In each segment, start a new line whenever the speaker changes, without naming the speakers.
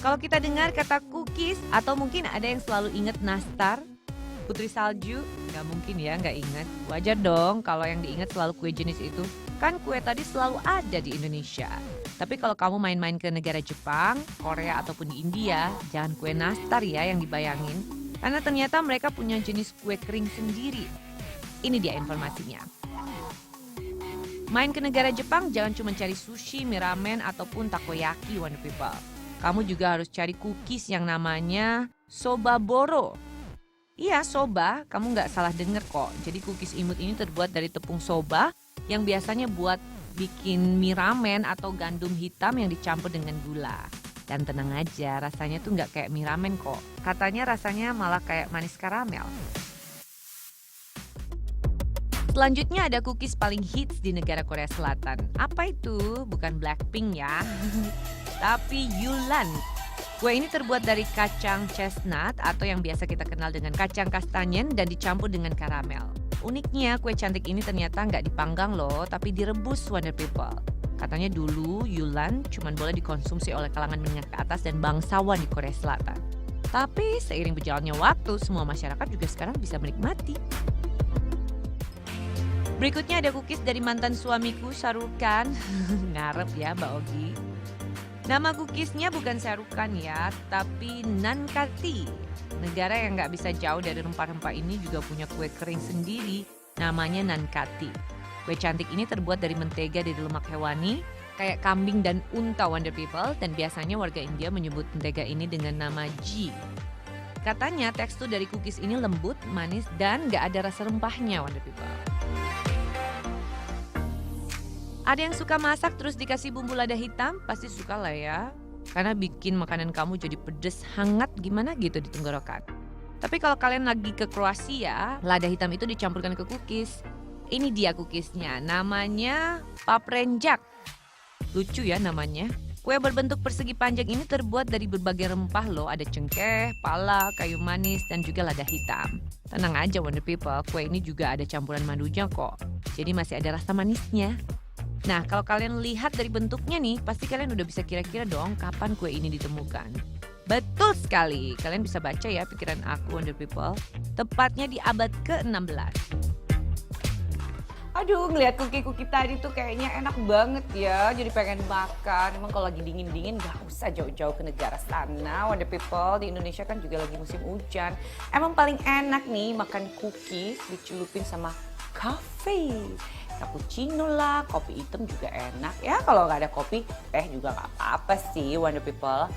Kalau kita dengar kata cookies atau mungkin ada yang selalu ingat nastar, putri salju, nggak mungkin ya nggak ingat. Wajar dong kalau yang diingat selalu kue jenis itu. Kan kue tadi selalu ada di Indonesia. Tapi kalau kamu main-main ke negara Jepang, Korea ataupun di India, jangan kue nastar ya yang dibayangin. Karena ternyata mereka punya jenis kue kering sendiri. Ini dia informasinya. Main ke negara Jepang jangan cuma cari sushi, mie ramen, ataupun takoyaki, Wonder People. Kamu juga harus cari cookies yang namanya soba boro. Iya, soba, kamu nggak salah denger kok. Jadi cookies imut ini terbuat dari tepung soba yang biasanya buat bikin mie ramen atau gandum hitam yang dicampur dengan gula. Dan tenang aja, rasanya tuh nggak kayak mie ramen kok. Katanya rasanya malah kayak manis karamel. Selanjutnya ada cookies paling hits di negara Korea Selatan. Apa itu? Bukan Blackpink ya, tapi Yulan. Kue ini terbuat dari kacang chestnut atau yang biasa kita kenal dengan kacang kastanyen dan dicampur dengan karamel. Uniknya kue cantik ini ternyata nggak dipanggang loh, tapi direbus, Wonder People. Katanya dulu Yulan cuma boleh dikonsumsi oleh kalangan menengah ke atas dan bangsawan di Korea Selatan. Tapi seiring berjalannya waktu, semua masyarakat juga sekarang bisa menikmati. Berikutnya ada cookies dari mantan suamiku, Shahrukh. Ngarep ya Mbak Ogi. Nama cookiesnya bukan Shahrukh ya, tapi Nankati. Negara yang nggak bisa jauh dari rempah-rempah ini juga punya kue kering sendiri, namanya Nankati. Kue cantik ini terbuat dari mentega dari lemak hewani, kayak kambing dan unta, Wonder People, dan biasanya warga India menyebut mentega ini dengan nama ghee. Katanya tekstur dari cookies ini lembut, manis, dan nggak ada rasa rempahnya, Wonder People. Ada yang suka masak terus dikasih bumbu lada hitam? Pasti suka lah ya. Karena bikin makanan kamu jadi pedes, hangat gimana gitu di tenggorokan. Tapi kalau kalian lagi ke Kroasia, lada hitam itu dicampurkan ke cookies. Ini dia cookiesnya, namanya paprenjak. Lucu ya namanya. Kue berbentuk persegi panjang ini terbuat dari berbagai rempah loh. Ada cengkeh, pala, kayu manis, dan juga lada hitam. Tenang aja Wonder People, kue ini juga ada campuran madunya kok. Jadi masih ada rasa manisnya. Nah, kalau kalian lihat dari bentuknya nih, pasti kalian udah bisa kira-kira dong kapan kue ini ditemukan. Betul sekali, kalian bisa baca ya pikiran aku Wonder People. Tepatnya di abad ke-16. Aduh, ngeliat kuki-kuki tadi tuh kayaknya enak banget ya, jadi pengen makan. Emang kalau lagi dingin-dingin gak usah jauh-jauh ke negara sana, Wonder People. Di Indonesia kan juga lagi musim hujan. Emang paling enak nih makan cookies dicelupin sama kafe. Cappuccino lah, kopi hitam juga enak ya. Kalau nggak ada kopi, teh juga nggak apa-apa sih, Wonder People.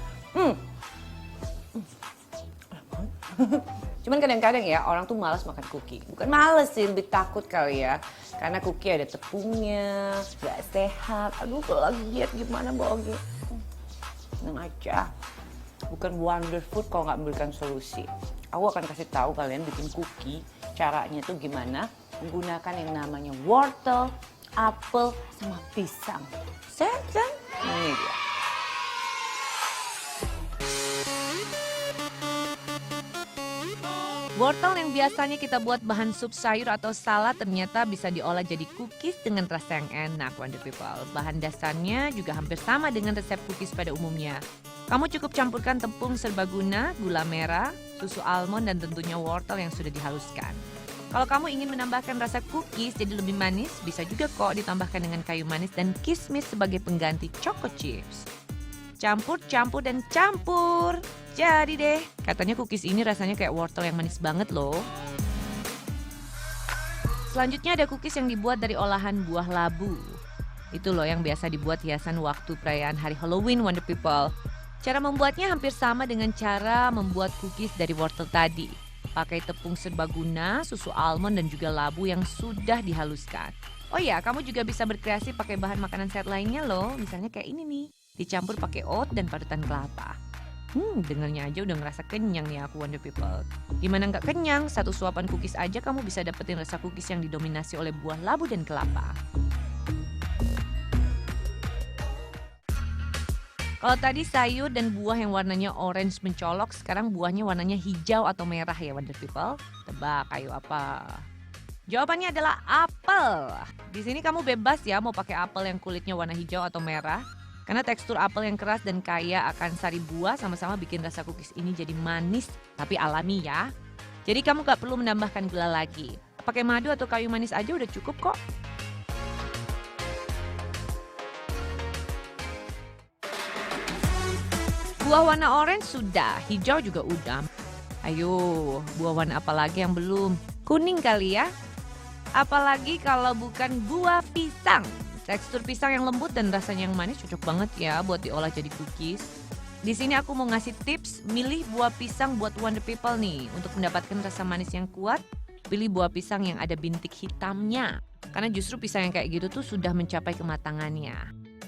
Cuman kadang-kadang ya orang tuh malas makan cookie. Bukan malas sih, lebih takut kali ya. Karena cookie ada tepungnya, nggak sehat. Aduh, kalau lagi diet gimana Mbak Ogi? Tenang aja. Bukan wonder food kalau nggak memberikan solusi. Aku akan kasih tahu kalian bikin cookie. Caranya tuh gimana? Menggunakan yang namanya wortel, apel, sama pisang. Sehat kan? Ini dia. Wortel yang biasanya kita buat bahan sup sayur atau salad ternyata bisa diolah jadi cookies dengan rasa yang enak, Wonder People. Bahan dasarnya juga hampir sama dengan resep cookies pada umumnya. Kamu cukup campurkan tepung serbaguna, gula merah, susu almond, dan tentunya wortel yang sudah dihaluskan. Kalau kamu ingin menambahkan rasa cookies jadi lebih manis, bisa juga kok ditambahkan dengan kayu manis dan kismis sebagai pengganti choco chips. Campur, campur, dan campur. Jadi deh, katanya cookies ini rasanya kayak wortel yang manis banget loh. Selanjutnya ada cookies yang dibuat dari olahan buah labu. Itu loh yang biasa dibuat hiasan waktu perayaan hari Halloween, Wonder People. Cara membuatnya hampir sama dengan cara membuat cookies dari wortel tadi. Pakai tepung serbaguna, susu almond, dan juga labu yang sudah dihaluskan. Oh iya, kamu juga bisa berkreasi pakai bahan makanan sehat lainnya loh. Misalnya kayak ini nih, dicampur pakai oat dan parutan kelapa. Dengernya aja udah ngerasa kenyang nih aku, Wonder People. Gimana nggak kenyang? Satu suapan cookies aja kamu bisa dapetin rasa cookies yang didominasi oleh buah labu dan kelapa. Kalau tadi sayur dan buah yang warnanya orange mencolok, sekarang buahnya warnanya hijau atau merah ya Wonder People. Tebak, ayo apa? Jawabannya adalah apel. Di sini kamu bebas ya mau pakai apel yang kulitnya warna hijau atau merah. Karena tekstur apel yang keras dan kaya akan sari buah sama-sama bikin rasa cookies ini jadi manis tapi alami ya. Jadi kamu gak perlu menambahkan gula lagi. Pakai madu atau kayu manis aja udah cukup kok. Buah warna orange sudah, hijau juga udah. Ayo, buah warna apa lagi yang belum? Kuning kali ya? Apalagi kalau bukan buah pisang. Tekstur pisang yang lembut dan rasanya yang manis cocok banget ya buat diolah jadi cookies. Di sini aku mau ngasih tips milih buah pisang buat Wonder People nih. Untuk mendapatkan rasa manis yang kuat, pilih buah pisang yang ada bintik hitamnya. Karena justru pisang yang kayak gitu tuh sudah mencapai kematangannya.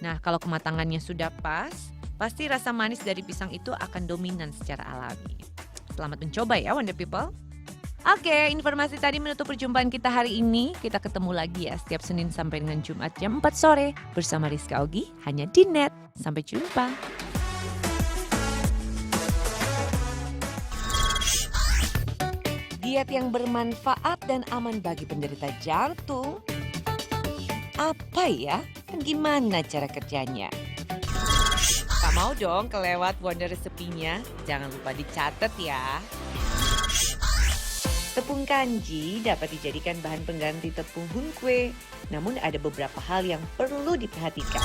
Nah, kalau kematangannya sudah pas, pasti rasa manis dari pisang itu akan dominan secara alami. Selamat mencoba ya Wonder People. Oke, informasi tadi menutup perjumpaan kita hari ini. Kita ketemu lagi ya setiap Senin sampai dengan Jumat jam 4 sore bersama Rizka Ogi hanya di Net. Sampai jumpa. Diet yang bermanfaat dan aman bagi penderita jantung. Apa ya? Gimana cara kerjanya? Tak mau dong kelewat Wonder resepinya? Jangan lupa dicatat ya. Tepung kanji dapat dijadikan bahan pengganti tepung hunkwe, namun ada beberapa hal yang perlu diperhatikan.